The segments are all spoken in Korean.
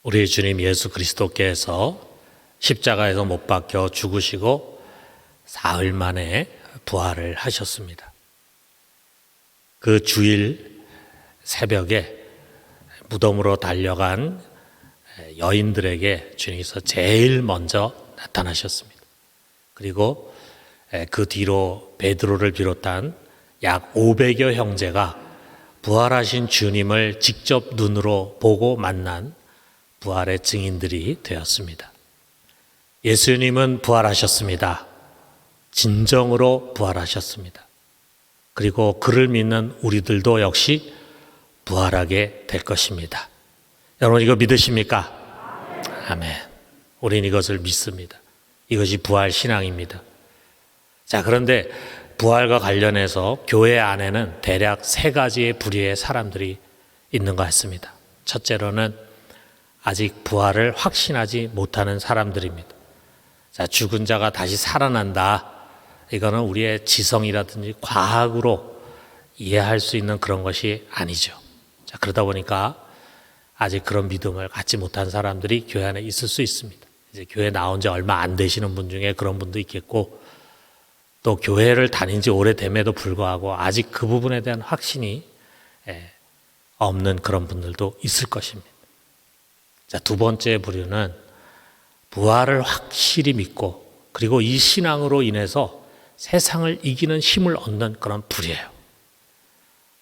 우리 주님 예수 그리스도께서 십자가에서 못 박혀 죽으시고 사흘 만에 부활을 하셨습니다. 그 주일 새벽에 무덤으로 달려간 여인들에게 주님께서 제일 먼저 나타나셨습니다. 그리고 그 뒤로 베드로를 비롯한 약 500여 형제가 부활하신 주님을 직접 눈으로 보고 만난 부활의 증인들이 되었습니다. 예수님은 부활하셨습니다. 진정으로 부활하셨습니다. 그리고 그를 믿는 우리들도 역시 부활하게 될 것입니다. 여러분 이거 믿으십니까? 아멘. 우린 이것을 믿습니다. 이것이 부활 신앙입니다. 자, 그런데 부활과 관련해서 교회 안에는 대략 세 가지의 부류의 사람들이 있는 것 같습니다. 첫째로는 아직 부활을 확신하지 못하는 사람들입니다. 자, 죽은 자가 다시 살아난다. 이거는 우리의 지성이라든지 과학으로 이해할 수 있는 그런 것이 아니죠. 자, 그러다 보니까 아직 그런 믿음을 갖지 못한 사람들이 교회 안에 있을 수 있습니다. 이제 교회 나온 지 얼마 안 되시는 분 중에 그런 분도 있겠고, 또 교회를 다닌 지 오래됨에도 불구하고 아직 그 부분에 대한 확신이 없는 그런 분들도 있을 것입니다. 자, 두 번째 부류는 부활을 확실히 믿고 그리고 이 신앙으로 인해서 세상을 이기는 힘을 얻는 그런 부류예요.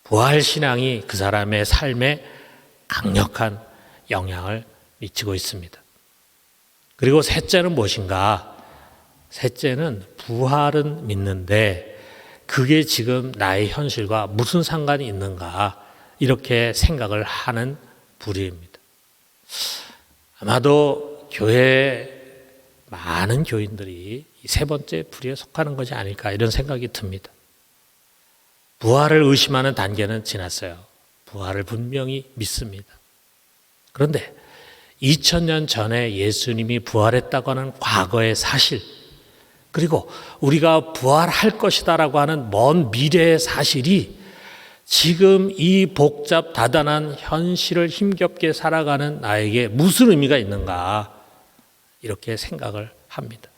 부활 신앙이 그 사람의 삶에 강력한 영향을 미치고 있습니다. 그리고 셋째는 무엇인가? 셋째는 부활은 믿는데 그게 지금 나의 현실과 무슨 상관이 있는가? 이렇게 생각을 하는 부류입니다. 아마도 교회 많은 교인들이 이 세 번째 부류에 속하는 것이 아닐까 이런 생각이 듭니다. 부활을 의심하는 단계는 지났어요. 부활을 분명히 믿습니다. 그런데 2000년 전에 예수님이 부활했다고 하는 과거의 사실, 그리고 우리가 부활할 것이다라고 하는 먼 미래의 사실이 지금 이 복잡 다단한 현실을 힘겹게 살아가는 나에게 무슨 의미가 있는가 이렇게 생각을 합니다.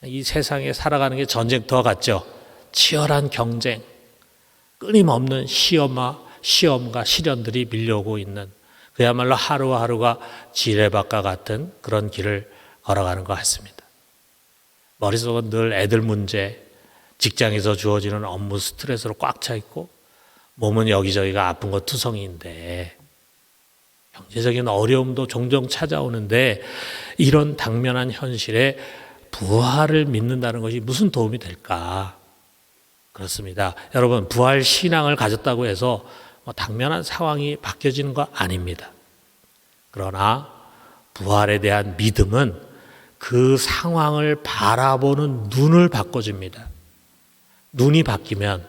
이 세상에 살아가는 게 전쟁터와 같죠. 치열한 경쟁, 끊임없는 시험과 시련들이 밀려오고 있는 그야말로 하루하루가 지뢰밭과 같은 그런 길을 걸어가는 것 같습니다. 머릿속은 늘 애들 문제, 직장에서 주어지는 업무 스트레스로 꽉 차 있고 몸은 여기저기가 아픈 것 투성이인데 경제적인 어려움도 종종 찾아오는데 이런 당면한 현실에 부활을 믿는다는 것이 무슨 도움이 될까? 그렇습니다. 여러분, 부활 신앙을 가졌다고 해서 당면한 상황이 바뀌어지는 거 아닙니다. 그러나 부활에 대한 믿음은 그 상황을 바라보는 눈을 바꿔줍니다. 눈이 바뀌면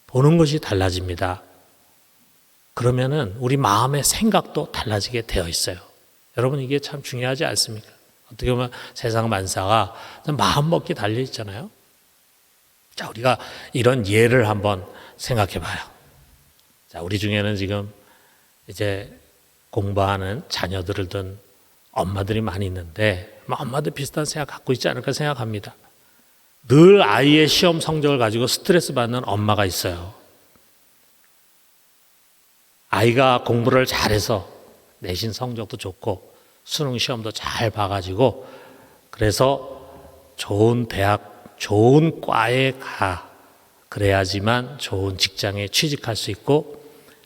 보는 것이 달라집니다. 그러면은 우리 마음의 생각도 달라지게 되어 있어요. 여러분, 이게 참 중요하지 않습니까? 어떻게 보면 세상 만사가 마음 먹기 달려 있잖아요. 자, 우리가 이런 예를 한번 생각해 봐요. 자, 우리 중에는 지금 이제 공부하는 자녀들을 둔 엄마들이 많이 있는데 엄마도 비슷한 생각 갖고 있지 않을까 생각합니다. 늘 아이의 시험 성적을 가지고 스트레스 받는 엄마가 있어요. 아이가 공부를 잘해서 내신 성적도 좋고 수능 시험도 잘 봐가지고 그래서 좋은 대학, 좋은 과에 가. 그래야지만 좋은 직장에 취직할 수 있고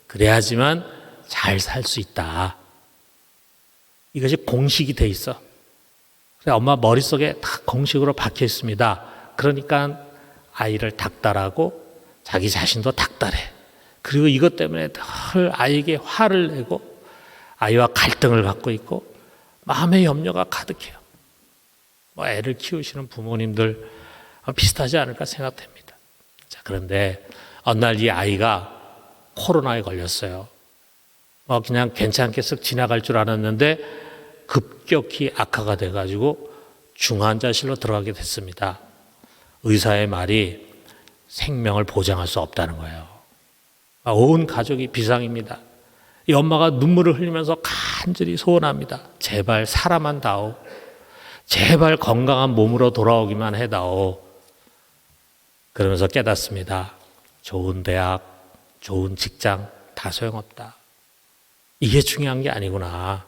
그래야지만 잘 살 수 있다. 이것이 공식이 돼 있어. 그래, 엄마 머릿속에 다 공식으로 박혀 있습니다. 그러니까 아이를 닥달하고 자기 자신도 닥달해. 그리고 이것 때문에 늘 아이에게 화를 내고 아이와 갈등을 갖고 있고 마음의 염려가 가득해요. 애를 키우시는 부모님들 비슷하지 않을까 생각됩니다. 자, 그런데 어느 날 이 아이가 코로나에 걸렸어요. 그냥 괜찮게 쓱 지나갈 줄 알았는데 급격히 악화가 돼가지고 중환자실로 들어가게 됐습니다. 의사의 말이 생명을 보장할 수 없다는 거예요. 온 가족이 비상입니다. 이 엄마가 눈물을 흘리면서 간절히 소원합니다. 제발 살아만 다오. 제발 건강한 몸으로 돌아오기만 해다오. 그러면서 깨닫습니다. 좋은 대학, 좋은 직장 다 소용없다. 이게 중요한 게 아니구나.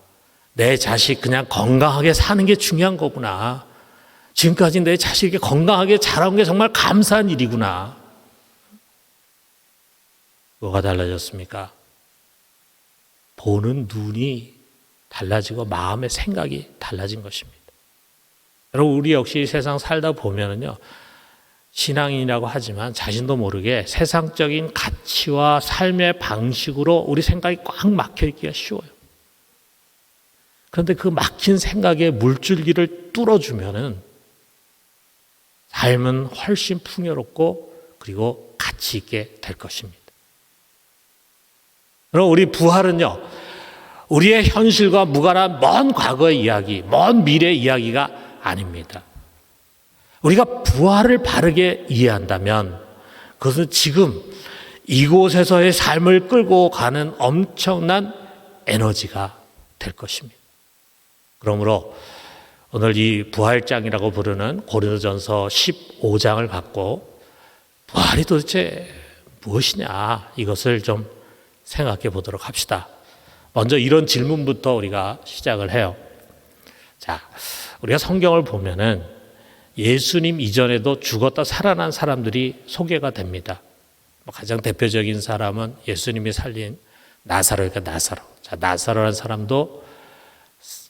내 자식 그냥 건강하게 사는 게 중요한 거구나. 지금까지 내 자식이 건강하게 자라온 게 정말 감사한 일이구나. 뭐가 달라졌습니까? 보는 눈이 달라지고 마음의 생각이 달라진 것입니다. 여러분, 우리 역시 세상 살다 보면은요, 신앙인이라고 하지만 자신도 모르게 세상적인 가치와 삶의 방식으로 우리 생각이 꽉 막혀 있기가 쉬워요. 그런데 그 막힌 생각의 물줄기를 뚫어주면은 삶은 훨씬 풍요롭고 그리고 가치 있게 될 것입니다. 그럼 우리 부활은요, 우리의 현실과 무관한 먼 과거의 이야기, 먼 미래의 이야기가 아닙니다. 우리가 부활을 바르게 이해한다면 그것은 지금 이곳에서의 삶을 끌고 가는 엄청난 에너지가 될 것입니다. 그러므로 오늘 이 부활장이라고 부르는 고린도전서 15장을 갖고 부활이 도대체 무엇이냐, 이것을 좀 생각해 보도록 합시다. 먼저 이런 질문부터 우리가 시작을 해요. 자, 우리가 성경을 보면은 예수님 이전에도 죽었다 살아난 사람들이 소개가 됩니다. 가장 대표적인 사람은 예수님이 살린 나사로니까 나사로. 자, 나사로라는 사람도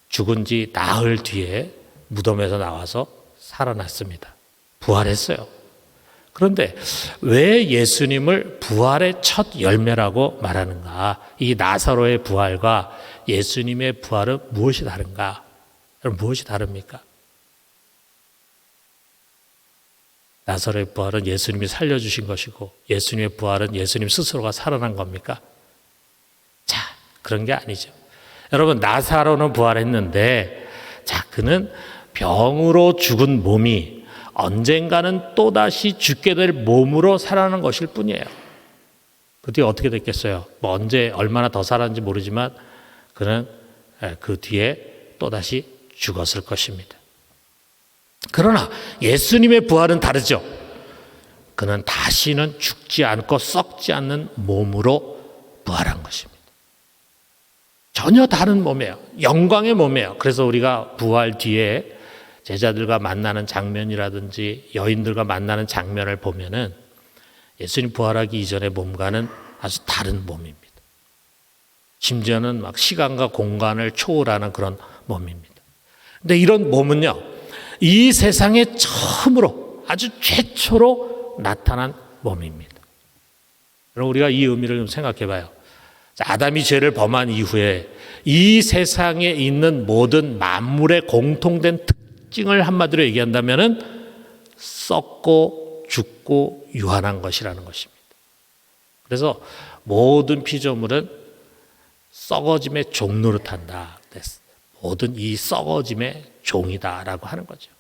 죽은 지 나흘 뒤에 무덤에서 나와서 살아났습니다. 부활했어요. 그런데 왜 예수님을 부활의 첫 열매라고 말하는가? 이 나사로의 부활과 예수님의 부활은 무엇이 다른가? 무엇이 다릅니까? 나사로의 부활은 예수님이 살려주신 것이고 예수님의 부활은 예수님 스스로가 살아난 겁니까? 자, 그런 게 아니죠. 여러분, 나사로는 부활했는데, 자, 그는 병으로 죽은 몸이 언젠가는 또다시 죽게 될 몸으로 살아난 것일 뿐이에요. 그 뒤에 어떻게 됐겠어요? 뭐 언제 얼마나 더 살았는지 모르지만 그는 그 뒤에 또다시 죽었을 것입니다. 그러나 예수님의 부활은 다르죠. 그는 다시는 죽지 않고 썩지 않는 몸으로 부활한 것입니다. 전혀 다른 몸이에요. 영광의 몸이에요. 그래서 우리가 부활 뒤에 제자들과 만나는 장면이라든지 여인들과 만나는 장면을 보면은 예수님 부활하기 이전의 몸과는 아주 다른 몸입니다. 심지어는 막 시간과 공간을 초월하는 그런 몸입니다. 근데 이런 몸은요, 이 세상에 처음으로 아주 최초로 나타난 몸입니다. 그럼 우리가 이 의미를 좀 생각해 봐요. 아담이 죄를 범한 이후에 이 세상에 있는 모든 만물의 공통된 특징을 한마디로 얘기한다면은 썩고 죽고 유한한 것이라는 것입니다. 그래서 모든 피조물은 썩어짐의 종 노릇한다. 모든 이 썩어짐의 종이다라고 하는 거죠.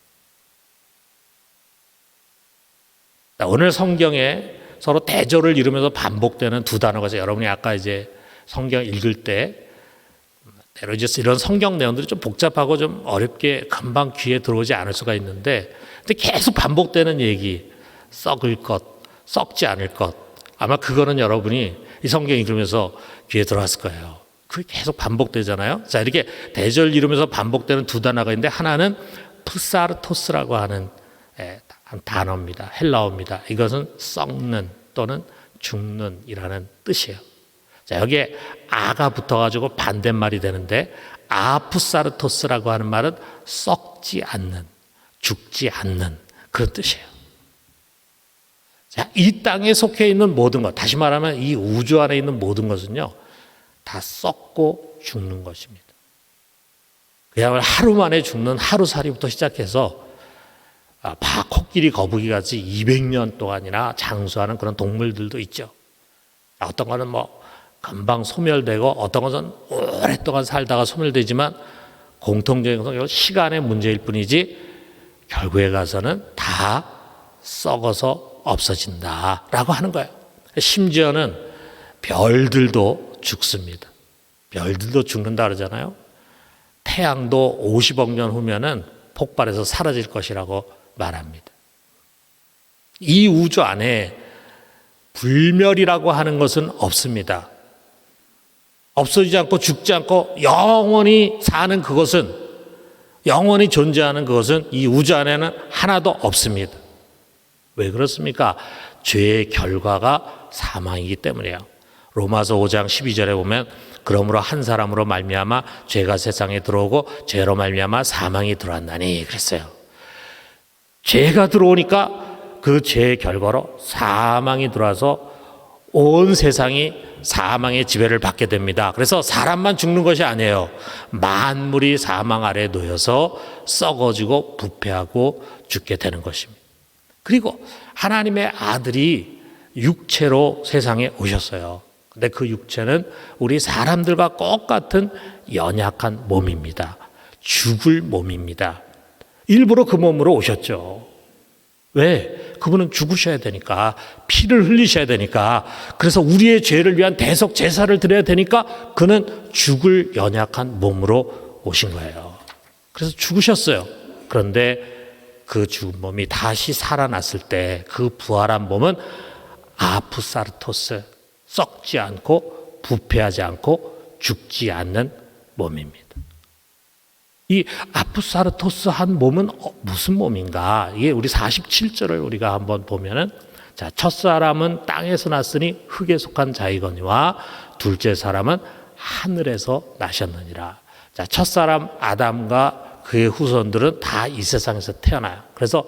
오늘 성경에 서로 대조를 이루면서 반복되는 두 단어가 있어요. 여러분이 아까 이제 성경 읽을 때 때로 이제 이런 성경 내용들이 좀 복잡하고 좀 어렵게 금방 귀에 들어오지 않을 수가 있는데, 근데 계속 반복되는 얘기, 썩을 것, 썩지 않을 것, 아마 그거는 여러분이 이 성경 읽으면서 귀에 들어왔을 거예요. 그게 계속 반복되잖아요. 자, 이렇게 대절 이루면서 반복되는 두 단어가 있는데, 하나는 프사르토스라고 하는 단어입니다. 헬라어입니다. 이것은 썩는 또는 죽는이라는 뜻이에요. 자, 여기에 아가 붙어가지고 반대말이 되는데, 아프사르토스라고 하는 말은 썩지 않는, 죽지 않는 그런 뜻이에요. 자, 이 땅에 속해 있는 모든 것, 다시 말하면 이 우주 안에 있는 모든 것은요, 다 썩고 죽는 것입니다. 그야말로 하루 만에 죽는 하루살이부터 시작해서 코끼리, 거북이 같이 200년 동안이나 장수하는 그런 동물들도 있죠. 어떤 거는 뭐 금방 소멸되고 어떤 것은 오랫동안 살다가 소멸되지만 공통적인 것은 시간의 문제일 뿐이지 결국에 가서는 다 썩어서 없어진다라고 하는 거예요. 심지어는 별들도 죽습니다. 별들도 죽는다 그러잖아요. 태양도 50억 년 후면은 폭발해서 사라질 것이라고 말합니다. 이 우주 안에 불멸이라고 하는 것은 없습니다. 없어지지 않고 죽지 않고 영원히 사는 그것은, 영원히 존재하는 그것은 이 우주 안에는 하나도 없습니다. 왜 그렇습니까? 죄의 결과가 사망이기 때문이에요. 로마서 5장 12절에 보면 그러므로 한 사람으로 말미암아 죄가 세상에 들어오고 죄로 말미암아 사망이 들어왔나니 그랬어요. 죄가 들어오니까 그 죄의 결과로 사망이 들어와서 온 세상이 사망의 지배를 받게 됩니다. 그래서 사람만 죽는 것이 아니에요. 만물이 사망 아래에 놓여서 썩어지고 부패하고 죽게 되는 것입니다. 그리고 하나님의 아들이 육체로 세상에 오셨어요. 근데 그 육체는 우리 사람들과 똑같은 연약한 몸입니다. 죽을 몸입니다. 일부러 그 몸으로 오셨죠. 왜? 그분은 죽으셔야 되니까, 피를 흘리셔야 되니까, 그래서 우리의 죄를 위한 대속 제사를 드려야 되니까 그는 죽을 연약한 몸으로 오신 거예요. 그래서 죽으셨어요. 그런데 그 죽은 몸이 다시 살아났을 때 그 부활한 몸은 아프사르토스, 썩지 않고 부패하지 않고 죽지 않는 몸입니다. 이 아프사르토스 한 몸은 무슨 몸인가? 이게 우리 47절을 우리가 한번 보면은, 자, 첫 사람은 땅에서 났으니 흙에 속한 자이거니와 둘째 사람은 하늘에서 나셨느니라. 자, 첫 사람 아담과 그의 후손들은 다 이 세상에서 태어나요. 그래서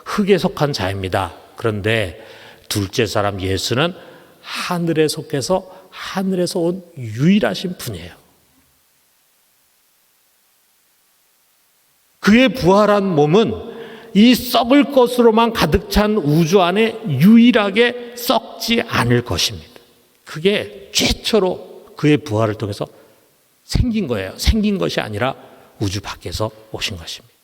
흙에 속한 자입니다. 그런데 둘째 사람 예수는 하늘에 속해서 하늘에서 온 유일하신 분이에요. 그의 부활한 몸은 이 썩을 것으로만 가득 찬 우주 안에 유일하게 썩지 않을 것입니다. 그게 최초로 그의 부활을 통해서 생긴 거예요. 생긴 것이 아니라 우주 밖에서 오신 것입니다.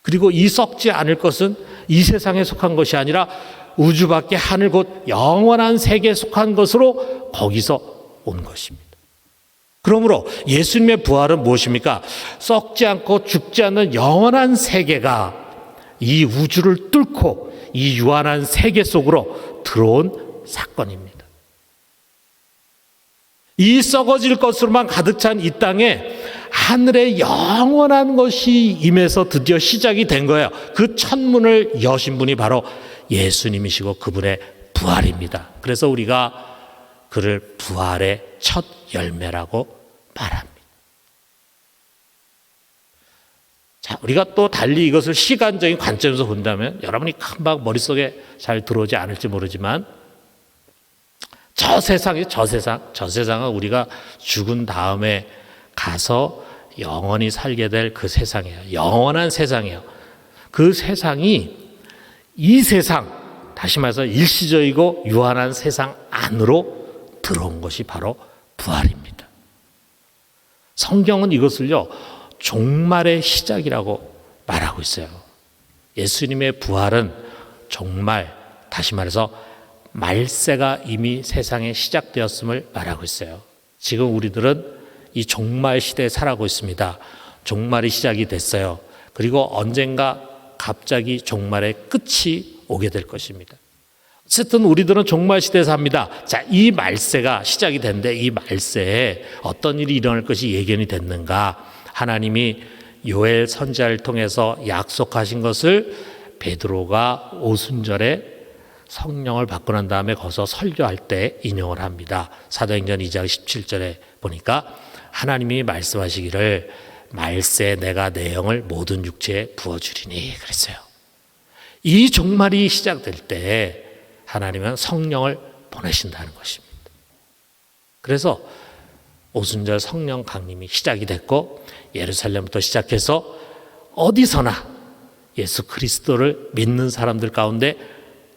그리고 이 썩지 않을 것은 이 세상에 속한 것이 아니라 우주 밖에 하늘 곧 영원한 세계에 속한 것으로 거기서 온 것입니다. 그러므로 예수님의 부활은 무엇입니까? 썩지 않고 죽지 않는 영원한 세계가 이 우주를 뚫고 이 유한한 세계 속으로 들어온 사건입니다. 이 썩어질 것으로만 가득 찬 이 땅에 하늘의 영원한 것이 임해서 드디어 시작이 된 거예요. 그 첫문을 여신 분이 바로 예수님이시고 그분의 부활입니다. 그래서 우리가 그를 부활의 첫 열매라고 말합니다. 자, 우리가 또 달리 이것을 시간적인 관점에서 본다면 여러분이 금방 머릿속에 잘 들어오지 않을지 모르지만 저 세상은 우리가 죽은 다음에 가서 영원히 살게 될 그 세상이에요. 영원한 세상이에요. 그 세상이 이 세상, 다시 말해서 일시적이고 유한한 세상 안으로 들어온 것이 바로 부활입니다. 성경은 이것을요, 종말의 시작이라고 말하고 있어요. 예수님의 부활은 종말, 다시 말해서 말세가 이미 세상에 시작되었음을 말하고 있어요. 지금 우리들은 이 종말 시대에 살아가고 있습니다. 종말이 시작이 됐어요. 그리고 언젠가 갑자기 종말의 끝이 오게 될 것입니다. 어쨌든 우리들은 종말 시대에 삽니다. 자, 이 말세가 시작이 됐는데 이 말세에 어떤 일이 일어날 것이 예견이 됐는가? 하나님이 요엘 선지자를 통해서 약속하신 것을 베드로가 오순절에 성령을 받고 난 다음에 거기서 설교할 때 인용을 합니다. 사도행전 2장 17절에 보니까 하나님이 말씀하시기를 말세 내가 내 영을 모든 육체에 부어주리니 그랬어요. 이 종말이 시작될 때 하나님은 성령을 보내신다는 것입니다. 그래서 오순절 성령 강림이 시작이 됐고 예루살렘부터 시작해서 어디서나 예수 그리스도를 믿는 사람들 가운데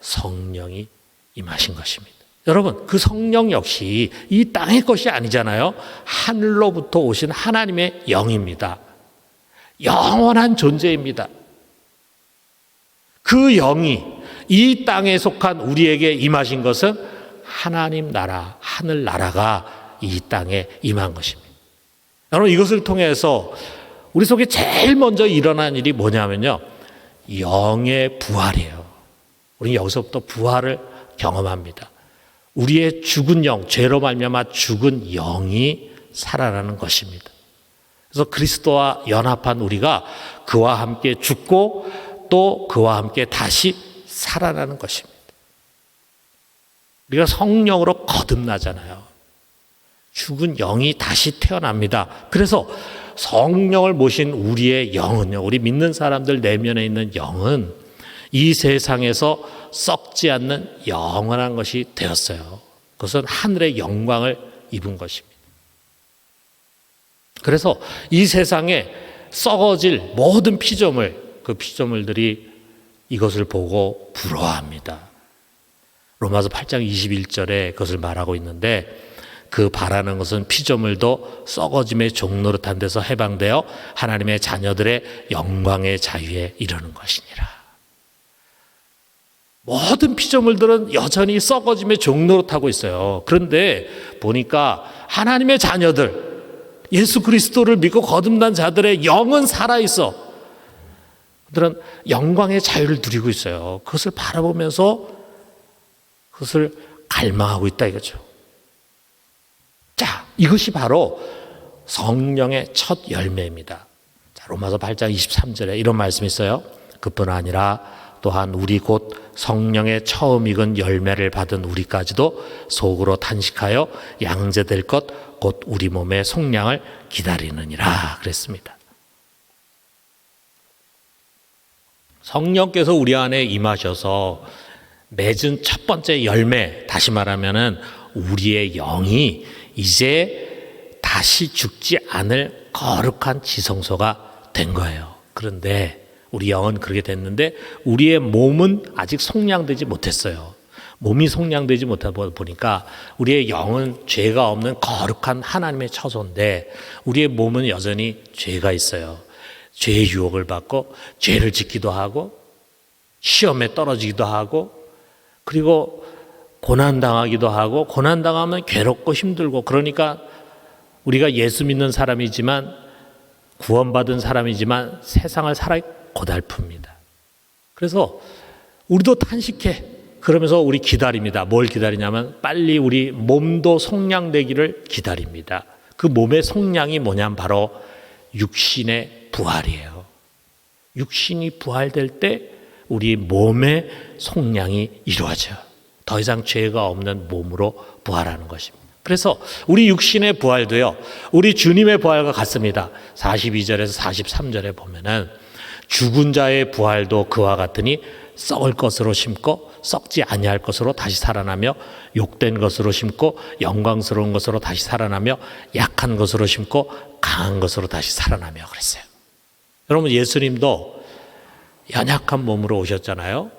성령이 임하신 것입니다. 여러분, 그 성령 역시 이 땅의 것이 아니잖아요. 하늘로부터 오신 하나님의 영입니다. 영원한 존재입니다. 그 영이 이 땅에 속한 우리에게 임하신 것은 하나님 나라, 하늘 나라가 이 땅에 임한 것입니다. 여러분, 이것을 통해서 우리 속에 제일 먼저 일어난 일이 뭐냐면요, 영의 부활이에요. 우리는 여기서부터 부활을 경험합니다. 우리의 죽은 영, 죄로 말미암아 죽은 영이 살아나는 것입니다. 그래서 그리스도와 연합한 우리가 그와 함께 죽고 또 그와 함께 다시 살아나는 것입니다. 우리가 성령으로 거듭나잖아요. 죽은 영이 다시 태어납니다. 그래서 성령을 모신 우리의 영은요, 우리 믿는 사람들 내면에 있는 영은 이 세상에서 썩지 않는 영원한 것이 되었어요. 그것은 하늘의 영광을 입은 것입니다. 그래서 이 세상에 썩어질 모든 피조물, 그 피조물들이 이것을 보고 부러워합니다. 로마서 8장 21절에 그것을 말하고 있는데, 그 바라는 것은 피조물도 썩어짐의 종노릇한 데서 해방되어 하나님의 자녀들의 영광의 자유에 이르는 것이니라. 모든 피조물들은 여전히 썩어짐의 종노릇하고 있어요. 그런데 보니까 하나님의 자녀들, 예수 그리스도를 믿고 거듭난 자들의 영은 살아있어. 그들은 영광의 자유를 누리고 있어요. 그것을 바라보면서 그것을 갈망하고 있다 이거죠. 자, 이것이 바로 성령의 첫 열매입니다. 자, 로마서 8장 23절에 이런 말씀이 있어요. 그뿐 아니라 또한 우리 곧 성령의 처음 익은 열매를 받은 우리까지도 속으로 탄식하여 양제될 것 곧 우리 몸의 속량을 기다리느니라 그랬습니다. 성령께서 우리 안에 임하셔서 맺은 첫 번째 열매, 다시 말하면은 우리의 영이 이제 다시 죽지 않을 거룩한 지성소가 된 거예요. 그런데 우리 영은 그렇게 됐는데 우리의 몸은 아직 속량되지 못했어요. 몸이 속량되지 못하다 보니까 우리의 영은 죄가 없는 거룩한 하나님의 처소인데 우리의 몸은 여전히 죄가 있어요. 죄의 유혹을 받고 죄를 짓기도 하고 시험에 떨어지기도 하고 그리고 고난당하기도 하고 고난당하면 괴롭고 힘들고 그러니까 우리가 예수 믿는 사람이지만 구원받은 사람이지만 세상을 살아 고달픕니다. 그래서 우리도 탄식해. 그러면서 우리 기다립니다. 뭘 기다리냐면 빨리 우리 몸도 속량되기를 기다립니다. 그 몸의 속량이 뭐냐면 바로 육신의 부활이에요. 육신이 부활될 때 우리 몸의 속량이 이루어져요. 더 이상 죄가 없는 몸으로 부활하는 것입니다. 그래서 우리 육신의 부활도요, 우리 주님의 부활과 같습니다. 42절에서 43절에 보면은 죽은 자의 부활도 그와 같으니 썩을 것으로 심고 썩지 아니할 것으로 다시 살아나며 욕된 것으로 심고 영광스러운 것으로 다시 살아나며 약한 것으로 심고 강한 것으로 다시 살아나며 그랬어요. 여러분, 예수님도 연약한 몸으로 오셨잖아요.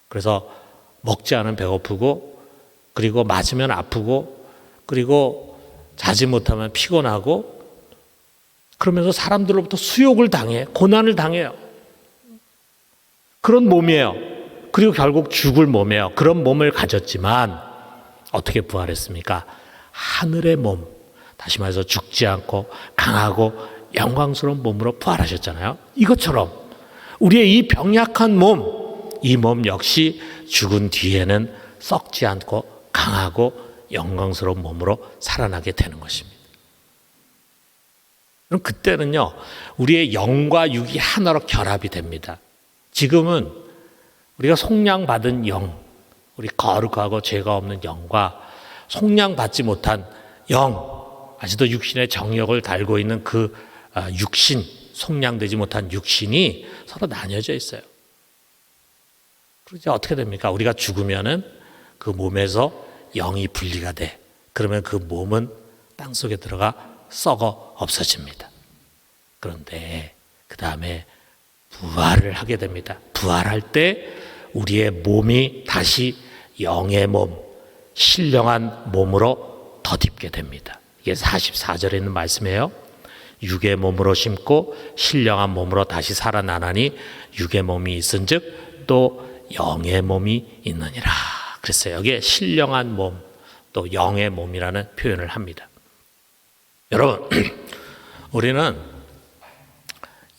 그래서 먹지 않으면 배고프고 그리고 맞으면 아프고 그리고 자지 못하면 피곤하고 그러면서 사람들로부터 수욕을 당해, 고난을 당해요. 그런 몸이에요. 그리고 결국 죽을 몸이에요. 그런 몸을 가졌지만 어떻게 부활했습니까? 하늘의 몸, 다시 말해서 죽지 않고 강하고 영광스러운 몸으로 부활하셨잖아요. 이것처럼 우리의 이 병약한 몸, 이 몸 역시 죽은 뒤에는 썩지 않고 강하고 영광스러운 몸으로 살아나게 되는 것입니다. 그럼 그때는요, 우리의 영과 육이 하나로 결합이 됩니다. 지금은 우리가 속량받은 영, 우리 거룩하고 죄가 없는 영과 속량받지 못한 영, 아직도 육신의 정욕을 달고 있는 그 육신, 속량되지 못한 육신이 서로 나뉘어져 있어요. 그러지 어떻게 됩니까? 우리가 죽으면은 그 몸에서 영이 분리가 돼. 그러면 그 몸은 땅속에 들어가 썩어 없어집니다. 그런데 그 다음에 부활을 하게 됩니다. 부활할 때 우리의 몸이 다시 영의 몸, 신령한 몸으로 덧입게 됩니다. 이게 44절에 있는 말씀이에요. 육의 몸으로 심고 신령한 몸으로 다시 살아나나니 육의 몸이 있은즉 또 영의 몸이 있느니라 그랬어요. 여기에 신령한 몸 또 영의 몸이라는 표현을 합니다. 여러분, 우리는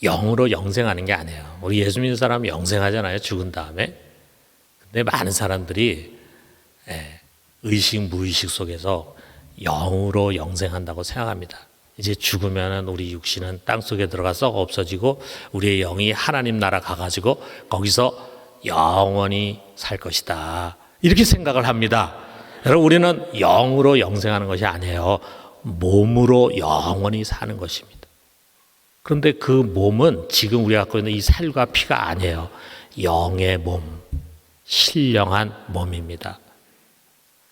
영으로 영생하는 게 아니에요. 우리 예수 믿는 사람은 영생하잖아요, 죽은 다음에. 근데 많은 사람들이 의식, 무의식 속에서 영으로 영생한다고 생각합니다. 이제 죽으면은 우리 육신은 땅 속에 들어가서 없어지고 우리의 영이 하나님 나라 가가지고 거기서 영원히 살 것이다. 이렇게 생각을 합니다. 여러분, 우리는 영으로 영생하는 것이 아니에요. 몸으로 영원히 사는 것입니다. 그런데 그 몸은 지금 우리가 갖고 있는 이 살과 피가 아니에요. 영의 몸, 신령한 몸입니다.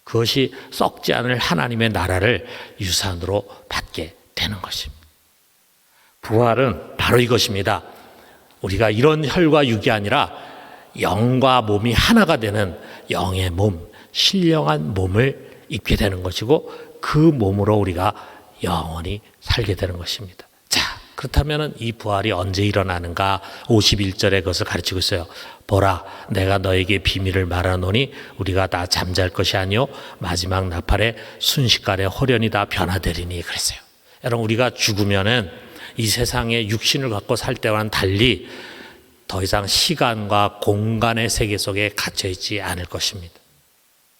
그것이 썩지 않을 하나님의 나라를 유산으로 받게 되는 것입니다. 부활은 바로 이것입니다. 우리가 이런 혈과 육이 아니라 영과 몸이 하나가 되는 영의 몸, 신령한 몸을 입게 되는 것이고 그 몸으로 우리가 영원히 살게 되는 것입니다. 자, 그렇다면 이 부활이 언제 일어나는가? 51절에 그것을 가르치고 있어요. 보라, 내가 너에게 비밀을 말하노니 우리가 다 잠잘 것이 아니요 마지막 나팔에 순식간에 홀연히 다 변화되리니 그랬어요. 여러분, 우리가 죽으면은 이 세상의 육신을 갖고 살 때와는 달리 더 이상 시간과 공간의 세계 속에 갇혀 있지 않을 것입니다.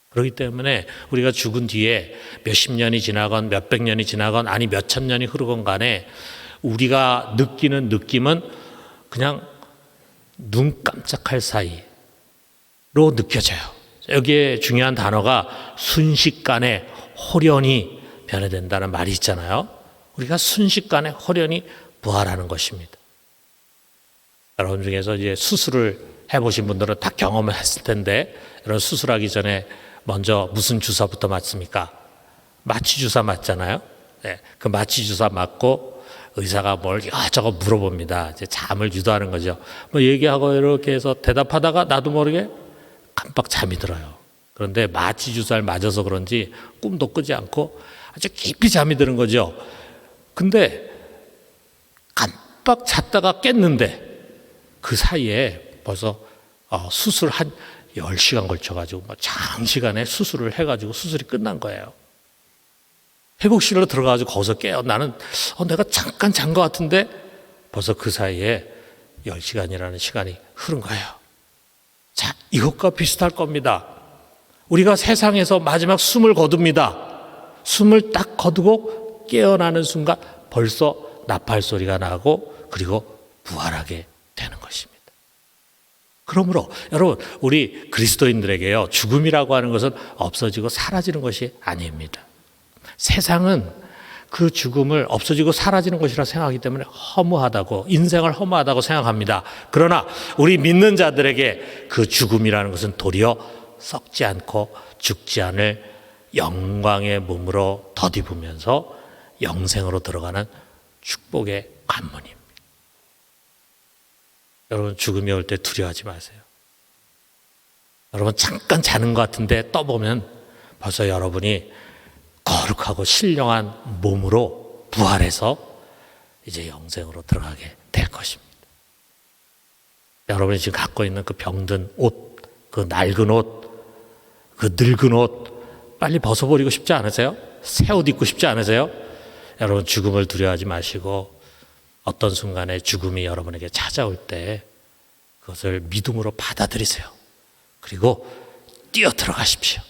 그렇기 때문에 우리가 죽은 뒤에 몇십 년이 지나건 몇백 년이 지나건 아니 몇천 년이 흐르건 간에 우리가 느끼는 느낌은 그냥 눈 깜짝할 사이로 느껴져요. 여기에 중요한 단어가 순식간에 홀연히 변화된다는 말이 있잖아요. 우리가 순식간에 홀연히 부활하는 것입니다. 여러분 중에서 이제 수술을 해보신 분들은 다 경험을 했을 텐데, 여러분 수술하기 전에 먼저 무슨 주사부터 맞습니까? 마취 주사 맞잖아요. 네, 그 마취 주사 맞고 의사가 뭘 이것저것 물어봅니다. 이제 잠을 유도하는 거죠. 뭐 얘기하고 이렇게 해서 대답하다가 나도 모르게 깜빡 잠이 들어요. 그런데 마취 주사를 맞아서 그런지 꿈도 꾸지 않고 아주 깊이 잠이 드는 거죠. 근데 깜빡 잤다가 깼는데 그 사이에 벌써 수술 한 10시간 걸쳐가지고 장시간에 수술을 해가지고 수술이 끝난 거예요. 회복실로 들어가가지고 거기서 깨요. 나는 내가 잠깐 잔 것 같은데 벌써 그 사이에 10시간이라는 시간이 흐른 거예요. 자, 이것과 비슷할 겁니다. 우리가 세상에서 마지막 숨을 거둡니다. 숨을 딱 거두고 깨어나는 순간 벌써 나팔 소리가 나고 그리고 부활하게 되는 것입니다. 그러므로 여러분, 우리 그리스도인들에게요, 죽음이라고 하는 것은 없어지고 사라지는 것이 아닙니다. 세상은 그 죽음을 없어지고 사라지는 것이라 생각하기 때문에 허무하다고, 인생을 허무하다고 생각합니다. 그러나 우리 믿는 자들에게 그 죽음이라는 것은 도리어 썩지 않고 죽지 않을 영광의 몸으로 덧입으면서 영생으로 들어가는 축복의 관문입니다. 여러분, 죽음이 올 때 두려워하지 마세요. 여러분, 잠깐 자는 것 같은데 떠보면 벌써 여러분이 거룩하고 신령한 몸으로 부활해서 이제 영생으로 들어가게 될 것입니다. 여러분이 지금 갖고 있는 그 병든 옷, 그 낡은 옷, 그 늙은 옷 빨리 벗어버리고 싶지 않으세요? 새 옷 입고 싶지 않으세요? 여러분, 죽음을 두려워하지 마시고 어떤 순간에 죽음이 여러분에게 찾아올 때 그것을 믿음으로 받아들이세요. 그리고 뛰어 들어가십시오.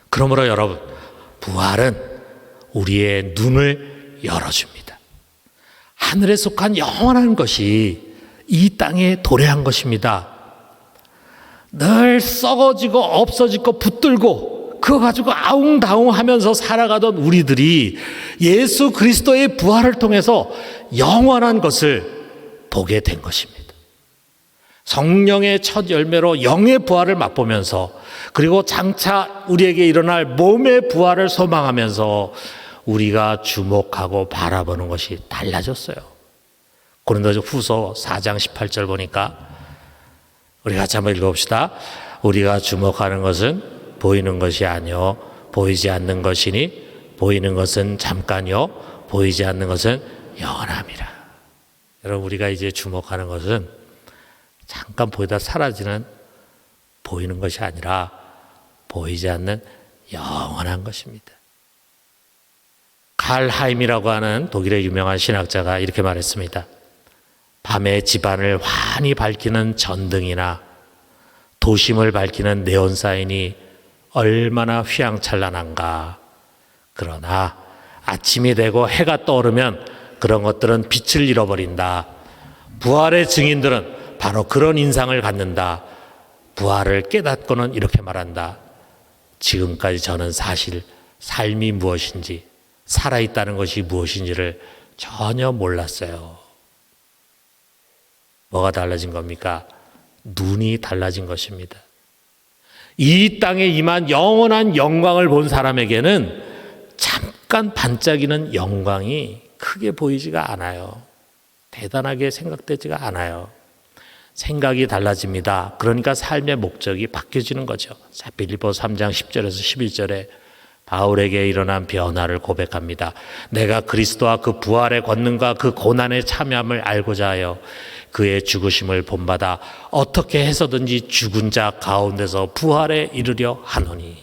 그러므로 여러분, 부활은 우리의 눈을 열어줍니다. 하늘에 속한 영원한 것이 이 땅에 도래한 것입니다. 늘 썩어지고 없어지고 붙들고 그거 가지고 아웅다웅 하면서 살아가던 우리들이 예수 그리스도의 부활을 통해서 영원한 것을 보게 된 것입니다. 성령의 첫 열매로 영의 부활을 맛보면서, 그리고 장차 우리에게 일어날 몸의 부활을 소망하면서 우리가 주목하고 바라보는 것이 달라졌어요. 고린도서 후서 4장 18절 보니까 우리 같이 한번 읽어봅시다. 우리가 주목하는 것은 보이는 것이 아니요 보이지 않는 것이니 보이는 것은 잠깐이요 보이지 않는 것은 영원함이라. 여러분, 우리가 이제 주목하는 것은 잠깐 보이다 사라지는 보이는 것이 아니라 보이지 않는 영원한 것입니다. 칼 하임이라고 하는 독일의 유명한 신학자가 이렇게 말했습니다. 밤의 집안을 환히 밝히는 전등이나 도심을 밝히는 네온사인이 얼마나 휘황찬란한가. 그러나 아침이 되고 해가 떠오르면 그런 것들은 빛을 잃어버린다. 부활의 증인들은 바로 그런 인상을 갖는다. 부활을 깨닫고는 이렇게 말한다. 지금까지 저는 사실 삶이 무엇인지, 살아있다는 것이 무엇인지를 전혀 몰랐어요. 뭐가 달라진 겁니까? 눈이 달라진 것입니다. 이 땅에 임한 영원한 영광을 본 사람에게는 잠깐 반짝이는 영광이 크게 보이지가 않아요. 대단하게 생각되지가 않아요. 생각이 달라집니다. 그러니까 삶의 목적이 바뀌어지는 거죠. 자, 빌립보서 3장 10절에서 11절에 바울에게 일어난 변화를 고백합니다. 내가 그리스도와 그 부활의 권능과 그 고난에 참여함을 알고자 하여 그의 죽으심을 본받아 어떻게 해서든지 죽은 자 가운데서 부활에 이르려 하노니.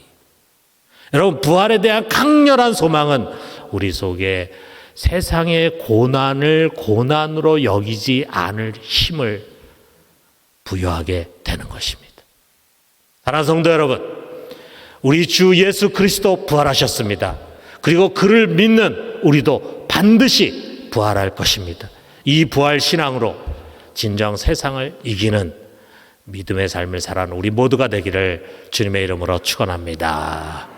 여러분, 부활에 대한 강렬한 소망은 우리 속에 세상의 고난을 고난으로 여기지 않을 힘을 부여하게 되는 것입니다. 사랑하는 성도 여러분, 우리 주 예수 그리스도 부활하셨습니다. 그리고 그를 믿는 우리도 반드시 부활할 것입니다. 이 부활 신앙으로 진정 세상을 이기는 믿음의 삶을 살아가는 우리 모두가 되기를 주님의 이름으로 축원합니다.